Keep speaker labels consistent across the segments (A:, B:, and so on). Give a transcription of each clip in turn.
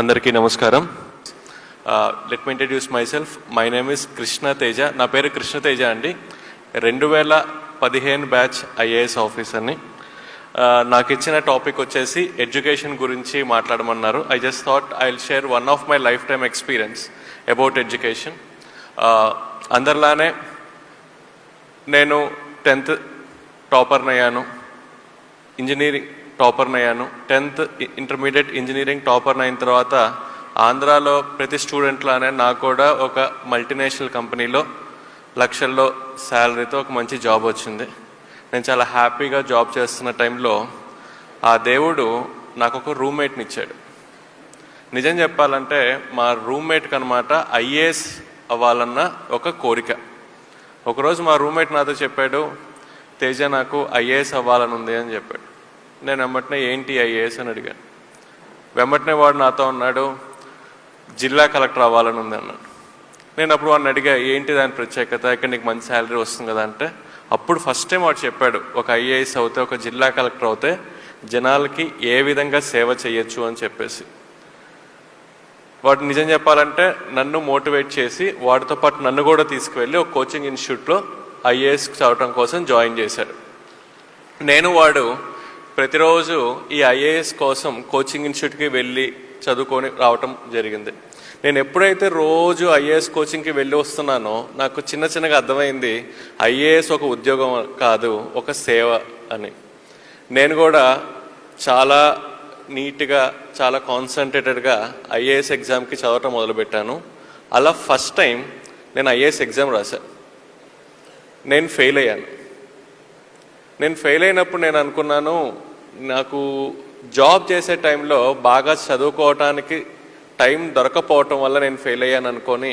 A: అందరికీ నమస్కారం. Let me introduce my self. My name is Krishna Teja. నా పేరు కృష్ణ తేజ అండి. 2015 బ్యాచ్ ఐఏఎస్ ఆఫీసర్ని. నాకు ఇచ్చిన టాపిక్ వచ్చేసి ఎడ్యుకేషన్ గురించి మాట్లాడమన్నారు. I just thought I will share one of my life time experience about education. అందరిలానే నేను 10th టాపర్నయ్యాను, ఇంజనీరింగ్ టాపర్నయ్యాను. 10th ఇంటర్మీడియట్ ఇంజనీరింగ్ టాపర్న అయిన తర్వాత ఆంధ్రాలో ప్రతి స్టూడెంట్లానే నాకు కూడా ఒక మల్టీనేషనల్ కంపెనీలో లక్షల్లో శాలరీతో ఒక మంచి జాబ్ వచ్చింది. నేను చాలా హ్యాపీగా జాబ్ చేస్తున్న టైంలో ఆ దేవుడు నాకు ఒక రూమ్మేట్ని ఇచ్చాడు. నిజం చెప్పాలంటే మా రూమ్మేట్కి అనమాట ఐఏఎస్ అవ్వాలన్న ఒక కోరిక. ఒకరోజు మా రూమ్మేట్ నాతో చెప్పాడు, తేజ నాకు ఐఏఎస్ అవ్వాలని ఉంది అని చెప్పాడు. నేను వెంబటనే ఏంటి ఐఏఎస్ అని అడిగాను. వెంబటనే వాడు నాతో అన్నాడు, జిల్లా కలెక్టర్ అవ్వాలని ఉంది అన్నాడు. నేను అప్పుడు వాడిని అడిగా, ఏంటి దాని ప్రత్యేకత, ఇక్కడ నీకు మంచి శాలరీ వస్తుంది కదా అంటే, అప్పుడు ఫస్ట్ టైం వాడు చెప్పాడు, ఒక ఐఏఎస్ అవుతే, ఒక జిల్లా కలెక్టర్ అవుతే జనాలకి ఏ విధంగా సేవ చేయొచ్చు అని చెప్పేసి. వాడు నిజం చెప్పాలంటే నన్ను మోటివేట్ చేసి వాడితో పాటు నన్ను కూడా తీసుకువెళ్ళి ఒక కోచింగ్ ఇన్స్టిట్యూట్లో ఐఏఎస్ చదవటం కోసం జాయిన్ చేశాడు. నేను వాడు ప్రతిరోజు ఈ ఐఏఎస్ కోసం కోచింగ్ ఇన్స్టిట్యూట్కి వెళ్ళి చదువుకొని రావటం జరిగింది. నేను ఎప్పుడైతే రోజు ఐఏఎస్ కోచింగ్కి వెళ్ళి వస్తున్నానో నాకు చిన్నగా అర్థమైంది, ఐఏఎస్ ఒక ఉద్యోగం కాదు, ఒక సేవ అని. నేను కూడా చాలా నీట్గా, చాలా కాన్సన్ట్రేటెడ్గా ఐఏఎస్ ఎగ్జామ్కి చదవటం మొదలుపెట్టాను. అలా ఫస్ట్ టైం నేను ఐఏఎస్ ఎగ్జామ్ రాశాను. నేను ఫెయిల్ అయ్యాను. నేను ఫెయిల్ అయినప్పుడు నేను అనుకున్నాను, నాకు జాబ్ చేసే టైంలో బాగా చదువుకోవటానికి టైం దొరకపోవటం వల్ల నేను ఫెయిల్ అయ్యాను అనుకొని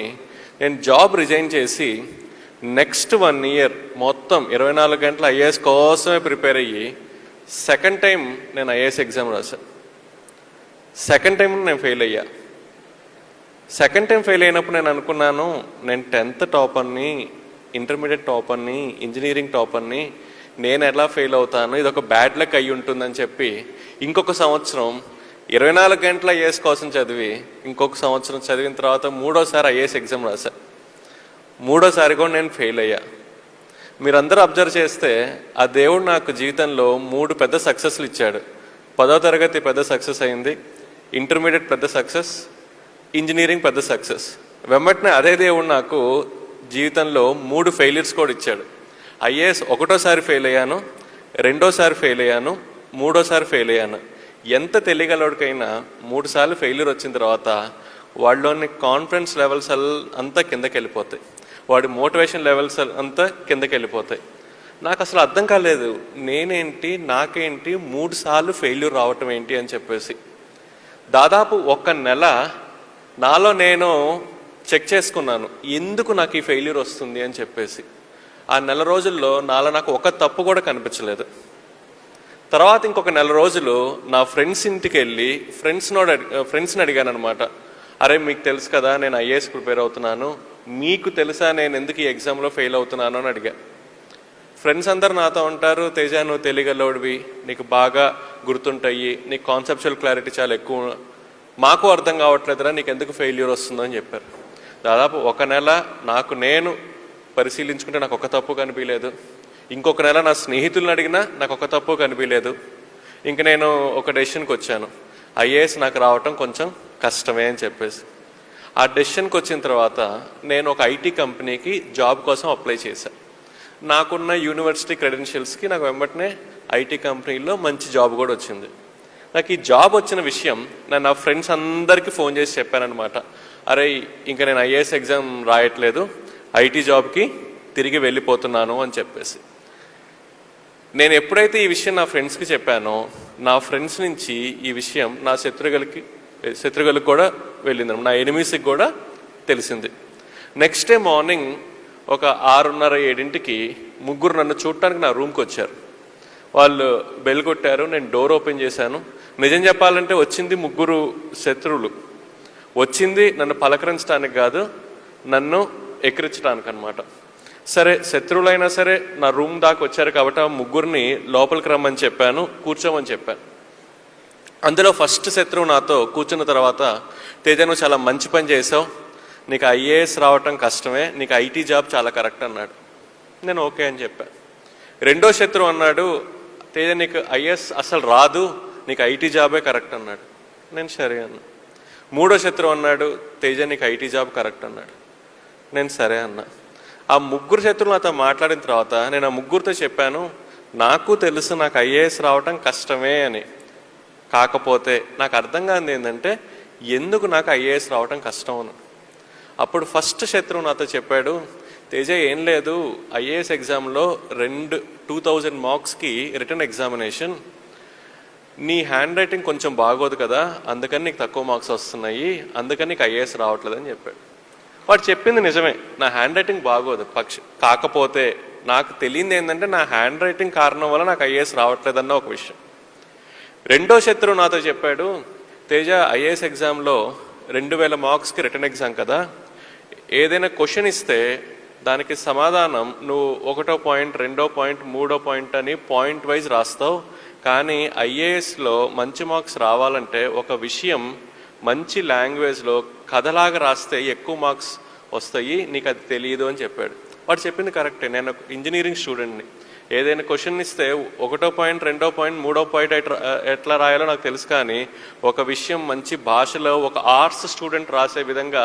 A: నేను జాబ్ రిజైన్ చేసి నెక్స్ట్ 1 year మొత్తం 24 గంటలు ఐఏఎస్ కోసమే ప్రిపేర్ అయ్యి సెకండ్ టైం నేను ఐఏఎస్ ఎగ్జామ్ రాశాను. సెకండ్ టైం నేను ఫెయిల్ అయ్యా. సెకండ్ టైం ఫెయిల్ అయినప్పుడు నేను అనుకున్నాను, నేను 10th టాపర్ని, ఇంటర్మీడియట్ టాపర్ని, ఇంజనీరింగ్ టాపర్ని, నేను ఎలా ఫెయిల్ అవుతాను, ఇది ఒక బ్యాడ్ లక్ అయ్యి ఉంటుందని చెప్పి ఇంకొక సంవత్సరం 24 గంటల ఐఏఎస్ కోసం చదివి ఇంకొక సంవత్సరం చదివిన తర్వాత 3వసారి ఐఏఎస్ ఎగ్జామ్ రాశా. 3వసారి కూడా నేను ఫెయిల్ అయ్యా. మీరందరూ అబ్జర్వ్ చేస్తే ఆ దేవుడు నాకు జీవితంలో 3 పెద్ద సక్సెస్లు ఇచ్చాడు. 10వ తరగతి పెద్ద సక్సెస్ అయింది, ఇంటర్మీడియట్ పెద్ద సక్సెస్, ఇంజనీరింగ్ పెద్ద సక్సెస్. వెంబటనే అదే దేవుడు నాకు జీవితంలో 3 ఫెయిల్యూర్స్ కూడా ఇచ్చాడు. ఐఏఎస్ 1వసారి ఫెయిల్ అయ్యాను, 2వసారి ఫెయిల్ అయ్యాను, 3వసారి ఫెయిల్ అయ్యాను. ఎంత తెలియగలవాడికైనా 3 సార్లు ఫెయిల్యూర్ వచ్చిన తర్వాత వాళ్ళలోని కాన్ఫిడెన్స్ లెవెల్స్ అంతా కిందకి వెళ్ళిపోతాయి, వాడి మోటివేషన్ లెవెల్స్ అంతా కిందకి వెళ్ళిపోతాయి. నాకు అసలు అర్థం కాలేదు, నేనేంటి, నాకేంటి 3 సార్లు ఫెయిల్యూర్ రావటం ఏంటి అని చెప్పేసి. దాదాపు 1 నెల నాలో నేను చెక్ చేసుకున్నాను, ఎందుకు నాకు ఈ ఫెయిల్యూర్ వస్తుంది అని చెప్పేసి. ఆ నెల రోజుల్లో నాలో నాకు ఒక తప్పు కూడా కనిపించలేదు. తర్వాత ఇంకొక నెల రోజులు నా ఫ్రెండ్స్ ఇంటికి వెళ్ళి ఫ్రెండ్స్ని అడిగాను అనమాట, అరే మీకు తెలుసు కదా నేను ఐఏఎస్ ప్రిపేర్ అవుతున్నాను, మీకు తెలుసా నేను ఎందుకు ఈ ఎగ్జామ్లో ఫెయిల్ అవుతున్నాను అని అడిగా. ఫ్రెండ్స్ అందరు నాతో ఉంటారు, తేజ నువ్వు తెలియగలవాడివి, నీకు బాగా గుర్తుంటాయి, నీకు కాన్సెప్చువల్ క్లారిటీ చాలా ఎక్కువ, మాకు అర్థం కావట్లేదురా నీకు ఎందుకు ఫెయిల్యూర్ వస్తుందో అని చెప్పారు. దాదాపు 1 నెల నాకు నేను పరిశీలించుకుంటే నాకు ఒక తప్పు కనిపించలేదు. ఇంకొక నెల నా స్నేహితులను అడిగినా నాకు ఒక తప్పు కనిపించలేదు. ఇంక నేను ఒక డెసిషన్కి వచ్చాను, ఐఏఎస్ నాకు రావటం కొంచెం కష్టమే అని చెప్పేసి. ఆ డెసిషన్కి వచ్చిన తర్వాత నేను ఒక ఐటీ కంపెనీకి జాబ్ కోసం అప్లై చేశాను. నాకున్న యూనివర్సిటీ క్రెడెన్షియల్స్కి నాకు వెంబటనే ఐటీ కంపెనీలో మంచి జాబ్ కూడా వచ్చింది. నాకు ఈ జాబ్ వచ్చిన విషయం నేను నా ఫ్రెండ్స్ అందరికీ ఫోన్ చేసి చెప్పానమాట, అరే ఇంకా నేను ఐఏఎస్ ఎగ్జామ్ రాయట్లేదు, ఐటీ జాబ్కి తిరిగి వెళ్ళిపోతున్నాను అని చెప్పేసి. నేను ఎప్పుడైతే ఈ విషయం నా ఫ్రెండ్స్కి చెప్పానో నా ఫ్రెండ్స్ నుంచి ఈ విషయం నా శత్రువులకు కూడా వెళ్ళింది, నా ఎనిమీస్కి కూడా తెలిసింది. నెక్స్ట్ డే మార్నింగ్ ఒక 6:30-7కి 3 నన్ను చూడటానికి నా రూమ్కి వచ్చారు. వాళ్ళు బెల్ కొట్టారు, నేను డోర్ ఓపెన్ చేశాను. నిజం చెప్పాలంటే వచ్చింది 3 శత్రువులు. వచ్చింది నన్ను పలకరించడానికి కాదు, నన్ను ఎక్కిరించడానికి అనమాట. సరే శత్రువులైనా సరే నా రూమ్ దాకా వచ్చారు కాబట్టి ఆ 3 లోపలికి రమ్మని చెప్పాను, కూర్చోమని చెప్పాను. అందులో ఫస్ట్ శత్రువు నాతో కూర్చున్న తర్వాత, తేజ నువ్వు చాలా మంచి పని చేసావు, నీకు ఐఏఎస్ రావటం కష్టమే, నీకు ఐటీ జాబ్ చాలా కరెక్ట్ అన్నాడు. నేను ఓకే అని చెప్పాను. రెండో శత్రువు అన్నాడు, తేజ నీకు ఐఏఎస్ అసలు రాదు, నీకు ఐటీ జాబే కరెక్ట్ అన్నాడు. నేను సరే అన్నా. మూడో శత్రువు అన్నాడు, తేజ నీకు ఐటీ జాబ్ కరెక్ట్ అన్నాడు. నేను సరే అన్నా. ఆ ముగ్గురు శత్రువులు నాతో మాట్లాడిన తర్వాత నేను ఆ ముగ్గురితో చెప్పాను, నాకు తెలుసు నాకు ఐఏఎస్ రావటం కష్టమే అని. కాకపోతే నాకు అర్థం కానిది ఏంటంటే ఎందుకు నాకు ఐఏఎస్ రావటం కష్టం అని. అప్పుడు ఫస్ట్ శత్రువు నాతో చెప్పాడు, తేజ ఏం లేదు, ఐఏఎస్ ఎగ్జామ్లో 2000 మార్క్స్కి రిటర్న్ ఎగ్జామినేషన్, నీ హ్యాండ్ రైటింగ్ కొంచెం బాగోదు కదా, అందుకని నీకు తక్కువ మార్క్స్ వస్తున్నాయి, అందుకని నీకు ఐఏఎస్ రావట్లేదని చెప్పాడు. వాడు చెప్పింది నిజమే, నా హ్యాండ్ రైటింగ్ బాగోదు, కాకపోతే నాకు తెలియంది ఏంటంటే నా హ్యాండ్ రైటింగ్ కారణం వల్ల నాకు ఐఏఎస్ రావట్లేదన్న ఒక విషయం. రెండో శత్రువు నాతో చెప్పాడు, తేజ ఐఏఎస్ ఎగ్జామ్లో 2000 మార్క్స్కి రిటర్న్ ఎగ్జామ్ కదా, ఏదైనా క్వశ్చన్ ఇస్తే దానికి సమాధానం నువ్వు 1వ పాయింట్ 2వ పాయింట్ 3వ పాయింట్ అని పాయింట్ వైజ్ రాస్తావు, కానీ ఐఏఎస్లో మంచి మార్క్స్ రావాలంటే ఒక విషయం మంచి లాంగ్వేజ్లో కథలాగా రాస్తే ఎక్కువ మార్క్స్ వస్తాయి, నీకు అది తెలియదు అని చెప్పాడు. వాడు చెప్పింది కరెక్టే. నేను ఇంజనీరింగ్ స్టూడెంట్ని, ఏదైనా క్వశ్చన్ ఇస్తే 1వ పాయింట్ 2వ పాయింట్ 3వ పాయింట్ ఎట్లా రాయాలో నాకు తెలుసు, కానీ ఒక విషయం మంచి భాషలో ఒక ఆర్ట్స్ స్టూడెంట్ రాసే విధంగా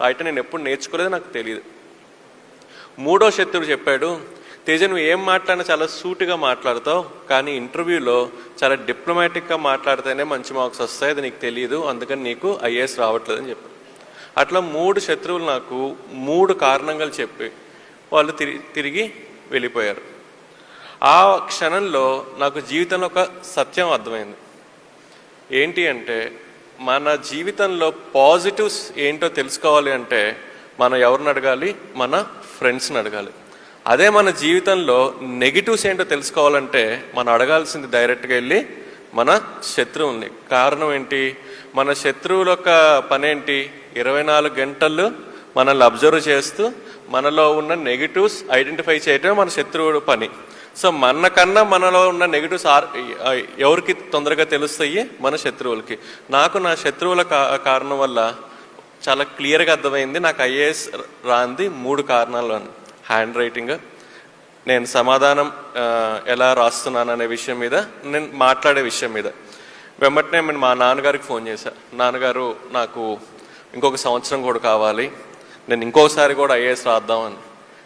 A: రాయటం నేను ఎప్పుడు నేర్చుకోలేదు, నాకు తెలియదు. మూడో శత్రువు చెప్పాడు, తేజ నువ్వు ఏం మాట్లాడినా చాలా సూటిగా మాట్లాడతావు, కానీ ఇంటర్వ్యూలో చాలా డిప్లొమాటిక్గా మాట్లాడితేనే మంచి మార్క్స్ వస్తాయి, అది నీకు తెలియదు, అందుకని నీకు ఐఏఎస్ రావట్లేదని చెప్పాడు. అట్లా 3 శత్రువులు నాకు 3 కారణాలు చెప్పి వాళ్ళు తిరిగి వెళ్ళిపోయారు. ఆ క్షణంలో నాకు జీవితంలో ఒక సత్యం అర్థమైంది. ఏంటి అంటే మన జీవితంలో పాజిటివ్స్ ఏంటో తెలుసుకోవాలి అంటే మనం ఎవరిని అడగాలి? మన ఫ్రెండ్స్ని అడగాలి. అదే మన జీవితంలో నెగిటివ్స్ ఏంటో తెలుసుకోవాలంటే మనం అడగాల్సింది డైరెక్ట్గా వెళ్ళి మన శత్రువుల్ని. కారణం ఏంటి? మన శత్రువుల యొక్క పని ఏంటి? 24 గంటలు మనల్ని అబ్జర్వ్ చేస్తూ మనలో ఉన్న నెగిటివ్స్ ఐడెంటిఫై చేయటమే మన శత్రువుల పని. సో మనకన్నా మనలో ఉన్న నెగిటివ్స్ ఎవరికి తొందరగా తెలుస్తాయి? మన శత్రువులకి. నాకు నా శత్రువుల కారణం వల్ల చాలా క్లియర్గా అర్థమైంది నాకు ఐఏఎస్ రాంది 3 కారణాలు అని. హ్యాండ్ రైటింగ్, నేను సమాధానం ఎలా రాస్తున్నాను అనే విషయం మీద, నేను మాట్లాడే విషయం మీద. వెంబటనే నేను మా నాన్నగారికి ఫోన్ చేశాను. నాన్నగారు నాకు ఇంకొక సంవత్సరం కూడా కావాలి, నేను ఇంకోసారి కూడా ఐఏఎస్ రాద్దామని.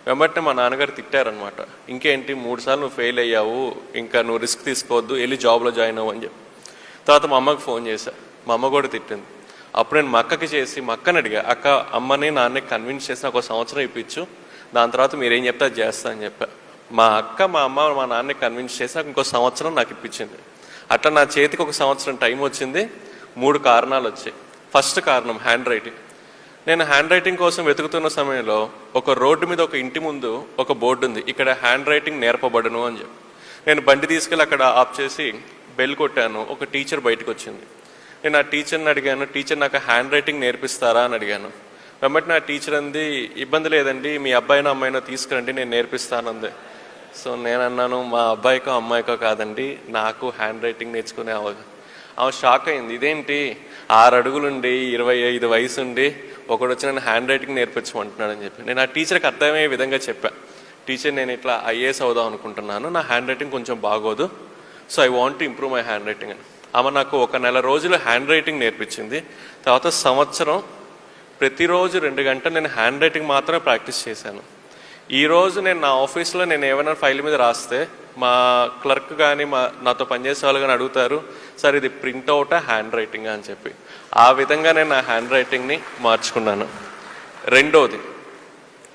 A: వెంబటనే మా నాన్నగారు తిట్టారనమాట. ఇంకేంటి 3 సార్లు నువ్వు ఫెయిల్ అయ్యావు, ఇంకా నువ్వు రిస్క్ తీసుకోవద్దు, వెళ్ళి జాబ్లో జాయిన్ అవ్వు అని చెప్పి. తర్వాత మా అమ్మకి ఫోన్ చేశా, మా అమ్మ కూడా తిట్టింది. అప్పుడు నేను మా అక్కకి చేసి మా అక్కని అడిగా, అక్క అమ్మని నాన్నకి కన్విన్స్ చేసి నాకు 1 సంవత్సరం ఇప్పించు, దాని తర్వాత మీరేం చెప్తే అది చేస్తా అని చెప్పా. మా అక్క మా అమ్మ మా నాన్నని కన్విన్స్ చేసి నాకు 1 సంవత్సరం నాకు ఇప్పించింది. అట్లా నా చేతికి 1 సంవత్సరం టైం వచ్చింది. 3 కారణాలు వచ్చాయి. ఫస్ట్ కారణం హ్యాండ్ రైటింగ్. నేను హ్యాండ్ రైటింగ్ కోసం వెతుకుతున్న సమయంలో ఒక రోడ్డు మీద ఒక ఇంటి ముందు ఒక బోర్డు ఉంది, ఇక్కడ హ్యాండ్ రైటింగ్ నేర్పబడును అని చెప్పి. నేను బండి తీసుకెళ్ళి అక్కడ ఆఫ్ చేసి బెల్ కొట్టాను. ఒక టీచర్ బయటకు వచ్చింది. నేను ఆ టీచర్ని అడిగాను, టీచర్ నాకు హ్యాండ్ రైటింగ్ నేర్పిస్తారా అని అడిగాను. వెంబటి నా టీచర్ అంది, ఇబ్బంది లేదండి, మీ అబ్బాయినో అమ్మాయినో తీసుకురండి, నేను నేర్పిస్తానంది. సో నేను అన్నాను, మా అబ్బాయికో అమ్మాయికో కాదండి, నాకు హ్యాండ్ రైటింగ్ నేర్చుకునే ఆమె షాక్ అయింది. ఇదేంటి 6 అడుగులుండి 25 వయసు ఉండి ఒకడు వచ్చి నేను హ్యాండ్ రైటింగ్ నేర్పించమంటున్నాడు అని చెప్పి. నేను ఆ టీచర్కి అర్థమయ్యే విధంగా చెప్పా, టీచర్ నేను ఇట్లా ఐఏఎస్ అవుదాం అనుకుంటున్నాను, నా హ్యాండ్ రైటింగ్ కొంచెం బాగోదు, so I want to improve my hand writing అని. ఆమె నాకు 1 నెల రోజులు హ్యాండ్ రైటింగ్ నేర్పించింది. తర్వాత సంవత్సరం ప్రతిరోజు 2 గంటలు నేను హ్యాండ్ రైటింగ్ మాత్రమే ప్రాక్టీస్ చేశాను. ఈరోజు నేను నా ఆఫీస్లో నేను ఏమైనా ఫైల్ మీద రాస్తే మా క్లర్క్ కానీ నాతో పనిచేసే వాళ్ళు కానీ అడుగుతారు, సార్ ఇది ప్రింట్అవుటా హ్యాండ్ రైటింగ్ అని చెప్పి. ఆ విధంగా నేను నా హ్యాండ్ రైటింగ్ని మార్చుకున్నాను. రెండోది,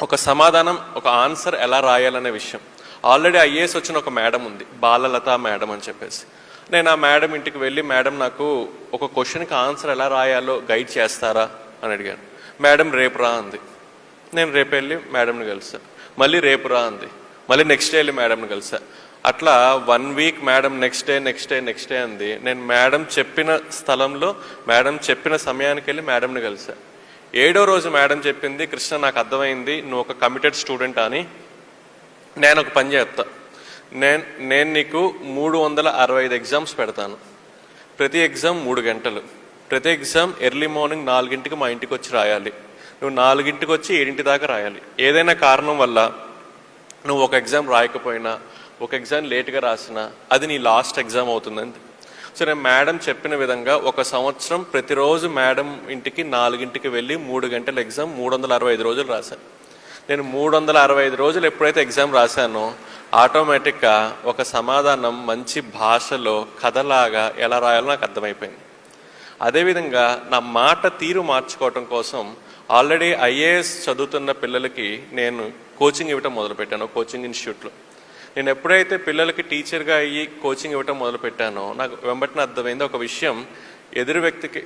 A: ఒక సమాధానం ఒక ఆన్సర్ ఎలా రాయాలనే విషయం. ఆల్రెడీ ఐఏఎస్ వచ్చిన ఒక మేడం ఉంది, బాలలత మేడం అని చెప్పేసి. నేను ఆ మేడం ఇంటికి వెళ్ళి, మేడం నాకు ఒక క్వశ్చన్కి ఆన్సర్ ఎలా రాయాలో గైడ్ చేస్తారా అని అడిగాను. మేడం రేపు రా అంది. నేను రేపు వెళ్ళి మేడంని కలిసా. మళ్ళీ రేపు రా అంది. మళ్ళీ నెక్స్ట్ డే వెళ్ళి మేడంని కలిసా. అట్లా 1 వీక్ మేడం నెక్స్ట్ డే అంది. నేను మేడం చెప్పిన స్థలంలో మేడం చెప్పిన సమయానికి వెళ్ళి మేడంని కలిసా. 7వ రోజు మేడం చెప్పింది, కృష్ణ నాకు అర్థమైంది నువ్వు ఒక కమిటెడ్ స్టూడెంట్ అని, నేను ఒక పని చేస్తా, నేను నీకు 365 ఎగ్జామ్స్ పెడతాను, ప్రతి ఎగ్జామ్ 3 గంటలు, ప్రతి ఎగ్జామ్ ఎర్లీ మార్నింగ్ 4ంటికి మా ఇంటికి వచ్చి రాయాలి. నువ్వు 4ంటికి వచ్చి 7 దాకా రాయాలి. ఏదైనా కారణం వల్ల నువ్వు ఒక ఎగ్జామ్ రాయకపోయినా, ఒక ఎగ్జామ్ లేట్గా రాసినా అది నీ లాస్ట్ ఎగ్జామ్ అవుతుందండి. సో నేను మేడం చెప్పిన విధంగా 1 సంవత్సరం ప్రతిరోజు మేడం ఇంటికి 4ంటికి వెళ్ళి 3 గంటల ఎగ్జామ్ 365 రోజులు రాశాను. నేను 365 రోజులు ఎప్పుడైతే ఎగ్జామ్ రాశానో ఆటోమేటిక్గా ఒక సమాధానం మంచి భాషలో కథలాగా ఎలా రాయాలో నాకు అర్థమైపోయింది. అదేవిధంగా నా మాట తీరు మార్చుకోవటం కోసం ఆల్రెడీ ఐఏఎస్ చదువుతున్న పిల్లలకి నేను కోచింగ్ ఇవ్వటం మొదలుపెట్టాను కోచింగ్ ఇన్స్టిట్యూట్లో. నేను ఎప్పుడైతే పిల్లలకి టీచర్గా అయ్యి కోచింగ్ ఇవ్వటం మొదలుపెట్టానో నాకు వెంబటిన అర్థమైంది ఒక విషయం, ఎదురు వ్యక్తికి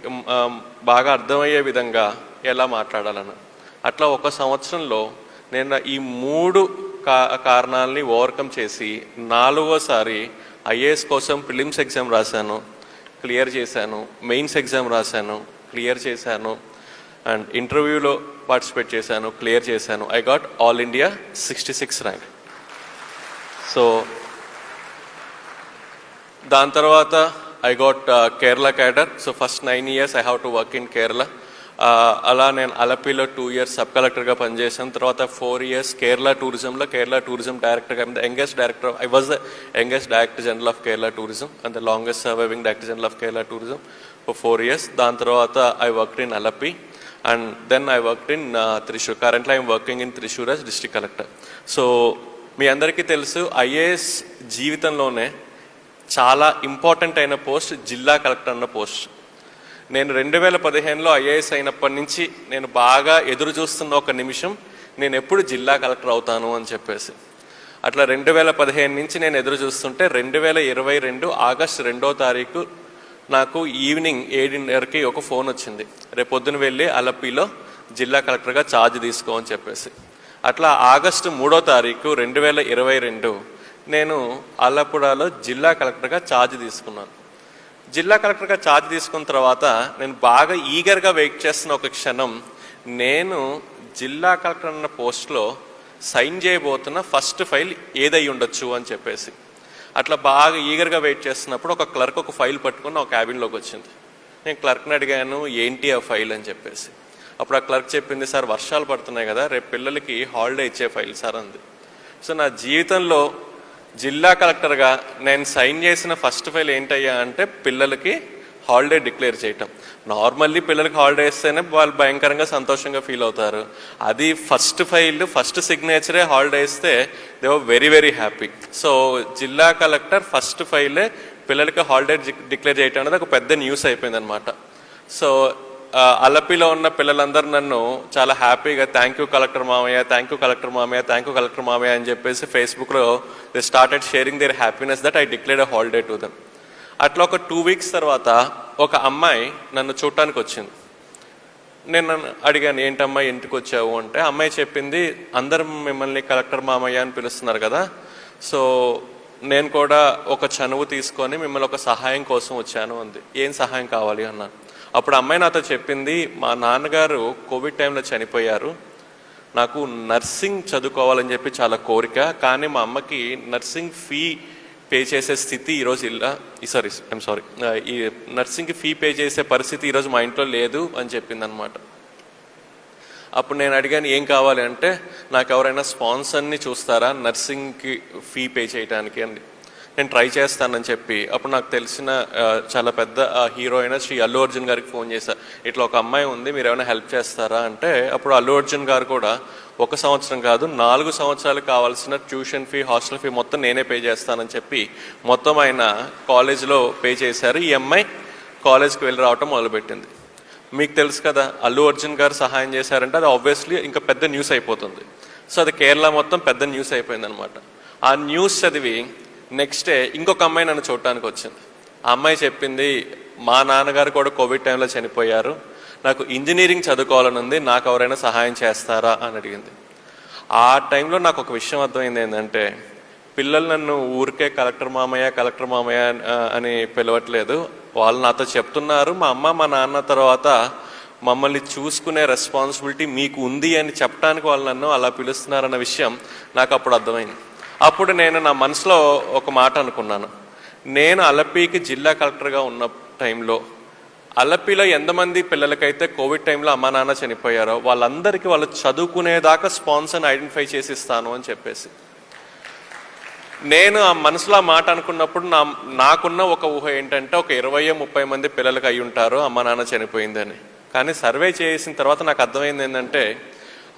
A: బాగా అర్థమయ్యే విధంగా ఎలా మాట్లాడాలని. అట్లా 1 సంవత్సరంలో నేను ఈ 3 కారణాలని ఓవర్కమ్ చేసి 4వసారి ఐఏఎస్ కోసం ప్రిలిమ్స్ ఎగ్జామ్ రాశాను, క్లియర్ చేశాను. మెయిన్స్ ఎగ్జామ్ రాశాను, క్లియర్ చేశాను. అండ్ ఇంటర్వ్యూలో పార్టిసిపేట్ చేశాను, క్లియర్ చేశాను. I got all India 66 rank. So దాని తర్వాత I got Kerala cadre. So first 9 years I have to work in Kerala. అలా నేను అలపిలో 2 years సబ్ కలెక్టర్గా పనిచేశాను. తర్వాత 4 years కేరళ టూరిజం డైరెక్టర్గా. I was the youngest director general of Kerala tourism and the longest surviving director general of Kerala tourism for 4 years. దాని తర్వాత I worked in Alleppey and then I worked in Thrissur. Currently I'm working in Thrissur as district collector. So మీ అందరికీ తెలుసు IAS జీవితంలోనే చాలా important అయిన post జిల్లా collector అన్న పోస్ట్. నేను 2015లో ఐఏఎస్ అయినప్పటి నుంచి నేను బాగా ఎదురు చూస్తున్న ఒక నిమిషం, నేను ఎప్పుడు జిల్లా కలెక్టర్ అవుతాను అని చెప్పేసి. అట్లా 2015 నుంచి నేను ఎదురు చూస్తుంటే 2022 ఆగస్టు 2వ తారీఖు నాకు ఈవినింగ్ 7:30కి ఒక ఫోన్ వచ్చింది, రేపొద్దున వెళ్ళి అలపిలో జిల్లా కలెక్టర్గా ఛార్జ్ తీసుకో అని చెప్పేసి. అట్లా ఆగస్టు 3వ తారీఖు 2022 నేను ఆలప్పుడలో జిల్లా కలెక్టర్గా ఛార్జ్ తీసుకున్నాను. జిల్లా కలెక్టర్గా ఛార్జ్ తీసుకున్న తర్వాత నేను బాగా ఈగర్గా వెయిట్ చేస్తున్న ఒక క్షణం, నేను జిల్లా కలెక్టర్ అన్న పోస్ట్లో సైన్ చేయబోతున్న ఫస్ట్ ఫైల్ ఏదై ఉండొచ్చు అని చెప్పేసి. అట్లా బాగా ఈగర్గా వెయిట్ చేస్తున్నప్పుడు ఒక క్లర్క్ ఒక ఫైల్ పట్టుకుని ఒక క్యాబిన్లోకి వచ్చింది. నేను క్లర్క్ని అడిగాను ఏంటి ఆ ఫైల్ అని చెప్పేసి. అప్పుడు ఆ క్లర్క్ చెప్పింది, సార్ వర్షాలు పడుతున్నాయి కదా, రేపు పిల్లలకి హాలిడే ఇచ్చే ఫైల్ సార్ అంది. సో నా జీవితంలో జిల్లా కలెక్టర్గా నేను సైన్ చేసిన ఫస్ట్ ఫైల్ ఏంటయ్యా అంటే పిల్లలకి హాలిడే డిక్లేర్ చేయటం. నార్మల్లీ పిల్లలకి హాలిడే ఇస్తేనే వాళ్ళు భయంకరంగా సంతోషంగా ఫీల్ అవుతారు. అది ఫస్ట్ ఫైల్, ఫస్ట్ సిగ్నేచరే హాలిడే ఇస్తే they were very very happy. So జిల్లా కలెక్టర్ ఫస్ట్ ఫైలే పిల్లలకి హాలిడే డిక్లేర్ చేయటం అనేది ఒక పెద్ద న్యూస్ అయిపోయింది అనమాట. సో అలపిలో ఉన్న పిల్లలందరూ నన్ను చాలా హ్యాపీగా థ్యాంక్ యూ కలెక్టర్ మామయ్య అని చెప్పేసి ఫేస్బుక్లో they started sharing their happiness that I declared a holiday to them. అట్లా ఒక 2 weeks తర్వాత ఒక అమ్మాయి నన్ను చూడటానికి వచ్చింది. నేను అడిగాను ఏంటమ్మాయి ఇంటికి వచ్చావు అంటే, అమ్మాయి చెప్పింది అందరం మిమ్మల్ని కలెక్టర్ మామయ్య అని పిలుస్తున్నారు కదా, సో నేను కూడా ఒక చనువు తీసుకొని మిమ్మల్ని ఒక సహాయం కోసం వచ్చాను అంది. ఏం సహాయం కావాలి అన్నాను. అప్పుడు అమ్మాయి నాతో చెప్పింది, మా నాన్నగారు కోవిడ్ టైంలో చనిపోయారు, నాకు నర్సింగ్ చదువుకోవాలని చెప్పి చాలా కోరిక, కానీ మా అమ్మకి నర్సింగ్ ఫీ పే చేసే స్థితి ఈరోజు ఈ నర్సింగ్కి ఫీ పే చేసే పరిస్థితి ఈరోజు మా ఇంట్లో లేదు అని చెప్పింది అనమాట. అప్పుడు నేను అడిగాను ఏం కావాలి అంటే, నాకు ఎవరైనా స్పాన్సర్ని చూస్తారా నర్సింగ్కి ఫీ పే చేయడానికి అండి, నేను ట్రై చేస్తానని చెప్పి. అప్పుడు నాకు తెలిసిన చాలా పెద్ద హీరో అయిన శ్రీ అల్లు అర్జున్ గారికి ఫోన్ చేశా, ఇట్లా ఒక అమ్మాయి ఉంది, మీరు ఏమైనా హెల్ప్ చేస్తారా అంటే, అప్పుడు అల్లు అర్జున్ గారు కూడా 1 సంవత్సరం కాదు 4 సంవత్సరాలు కావాల్సిన ట్యూషన్ ఫీ, హాస్టల్ ఫీ మొత్తం నేనే పే చేస్తానని చెప్పి మొత్తం ఆయన కాలేజ్లో పే చేశారు. ఈ అమ్మాయి కాలేజ్కి వెళ్ళి రావటం మొదలుపెట్టింది. మీకు తెలుసు కదా, అల్లు అర్జున్ గారు సహాయం చేశారంటే అది ఆబ్వియస్లీ ఇంకా పెద్ద న్యూస్ అయిపోతుంది. సో అది కేరళ మొత్తం పెద్ద న్యూస్ అయిపోయింది అనమాట. ఆ న్యూస్ చదివి నెక్స్ట్ డే ఇంకొక అమ్మాయి నన్ను చూడటానికి వచ్చింది. ఆ అమ్మాయి చెప్పింది, మా నాన్నగారు కూడా కోవిడ్ టైంలో చనిపోయారు, నాకు ఇంజనీరింగ్ చదువుకోవాలని ఉంది, నాకు ఎవరైనా సహాయం చేస్తారా అని అడిగింది. ఆ టైంలో నాకు ఒక విషయం అర్థమైంది ఏంటంటే, పిల్లలు నన్ను ఊరికే కలెక్టర్ మామయ్య అని పిలవట్లేదు, వాళ్ళు నాతో చెప్తున్నారు మా అమ్మ మా నాన్న తర్వాత మమ్మల్ని చూసుకునే రెస్పాన్సిబిలిటీ మీకు ఉంది అని చెప్పడానికి వాళ్ళు నన్ను అలా పిలుస్తున్నారన్న విషయం నాకు అప్పుడు అర్థమైంది. అప్పుడు నేను నా మనసులో ఒక మాట అనుకున్నాను, నేను అలపికి జిల్లా కలెక్టర్గా ఉన్న టైంలో అలపిలో ఎంతమంది పిల్లలకైతే కోవిడ్ టైంలో అమ్మా నాన్న చనిపోయారో వాళ్ళందరికీ వాళ్ళు చదువుకునేదాకా స్పాన్సర్ని ఐడెంటిఫై చేసి ఇస్తాను అని చెప్పేసి నేను ఆ మనసులో ఆ మాట అనుకున్నప్పుడు నాకున్న ఒక ఊహ ఏంటంటే ఒక 20-30 మంది పిల్లలకి అయి ఉంటారు అమ్మ నాన్న చనిపోయిందని. కానీ సర్వే చేసిన తర్వాత నాకు అర్థమైంది ఏంటంటే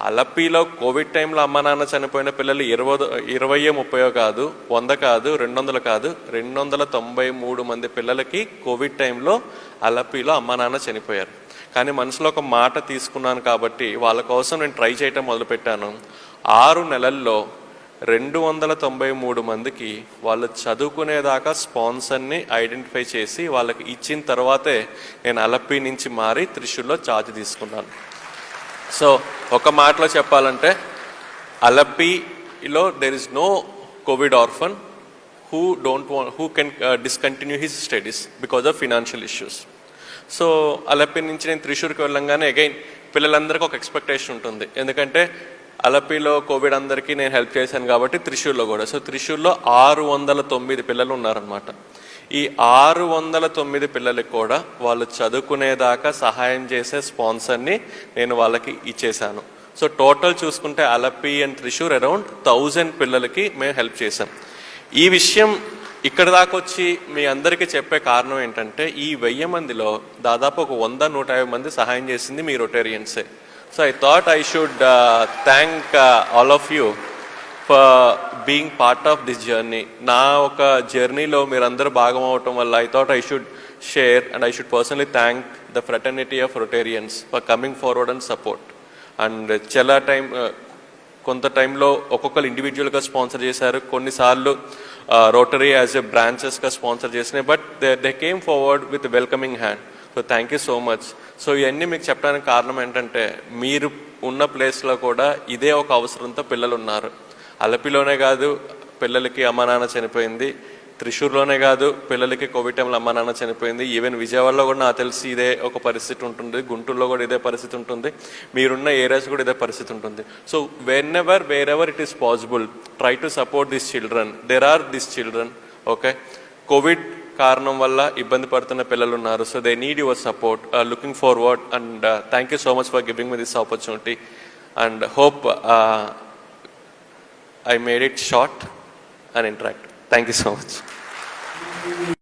A: అలపిలో కోవిడ్ టైంలో అమ్మ నాన్న చనిపోయిన పిల్లలు 20-30 కాదు, 100 కాదు, 200 కాదు, 293 మంది పిల్లలకి కోవిడ్ టైంలో అలపిలో అమ్మ నాన్న చనిపోయారు. కానీ మనసులో ఒక మాట తీసుకున్నాను కాబట్టి వాళ్ళ కోసం నేను ట్రై చేయటం మొదలుపెట్టాను. 6 నెలల్లో 293 మందికి వాళ్ళు చదువుకునేదాకా స్పాన్సర్ని ఐడెంటిఫై చేసి వాళ్ళకి ఇచ్చిన తర్వాతే నేను అలపి నుంచి మారి త్రిశూర్లో ఛార్జ్ తీసుకున్నాను. సో ఒక మాటలో చెప్పాలంటే అలపిలో there is no covid orphan who can discontinue his studies because of financial issues. So Alleppey నుంచి నేను త్రిశూర్కి వెళ్ళంగానే అగైన్ పిల్లలందరికీ ఒక ఎక్స్పెక్టేషన్ ఉంటుంది. ఎందుకంటే అలపిలో కోవిడ్ అందరికీ నేను హెల్ప్ చేశాను కాబట్టి త్రిశూర్లో కూడా. సో త్రిశూర్లో 609 పిల్లలు ఉన్నారనమాట. ఈ 609 పిల్లలకి కూడా వాళ్ళు చదువుకునేదాకా సహాయం చేసే స్పాన్సర్ని నేను వాళ్ళకి ఇచ్చేశాను. సో టోటల్ చూసుకుంటే అలపి అండ్ త్రిశూర్ అరౌండ్ 1000 పిల్లలకి మేము హెల్ప్ చేశాం. ఈ విషయం ఇక్కడ దాకా వచ్చి మీ అందరికీ చెప్పే కారణం ఏంటంటే ఈ 1000 మందిలో దాదాపు ఒక 100-150 మంది సహాయం చేసింది మీ రొటేరియన్సే. So I thought I should thank all of you for being part of this journey. నా ఒక జర్నీలో మీరందరూ భాగం అవటం వల్ల I thought I should share and I should personally thank the fraternity of Rotarians for coming forward and support. And చాలా కొంత టైంలో ఒక్కొక్కరు ఇండివిజువల్గా స్పాన్సర్ చేశారు, కొన్నిసార్లు రోటరీ యాజ్ ఎ బ్రాంచెస్గా స్పాన్సర్ చేసినాయి. But they came forward with welcoming hand. So thank you so much. So ఇవన్నీ మీకు చెప్పడానికి కారణం ఏంటంటే మీరు ఉన్న ప్లేస్లో కూడా ఇదే ఒక అవసరంతో పిల్లలు ఉన్నారు. అలపిలోనే కాదు పిల్లలకి అమ్మ నాన్న చనిపోయింది, త్రిశూర్లోనే కాదు పిల్లలకి కోవిడ్ టైంలో అమ్మ నాన్న చనిపోయింది. ఈవెన్ విజయవాడలో కూడా నాకు తెలిసి ఇదే ఒక పరిస్థితి ఉంటుంది, గుంటూరులో కూడా ఇదే పరిస్థితి ఉంటుంది, మీరున్న ఏరియాస్ కూడా ఇదే పరిస్థితి ఉంటుంది. So wherever it is possible try to support this children. There are this children. Okay, covid కారణం వల్ల ఇబ్బంది పడుతున్న పిల్లలు ఉన్నారు. So they need your support. Looking forward and thank you so much for giving me this opportunity and hope I made it short and interactive. Thank you so much.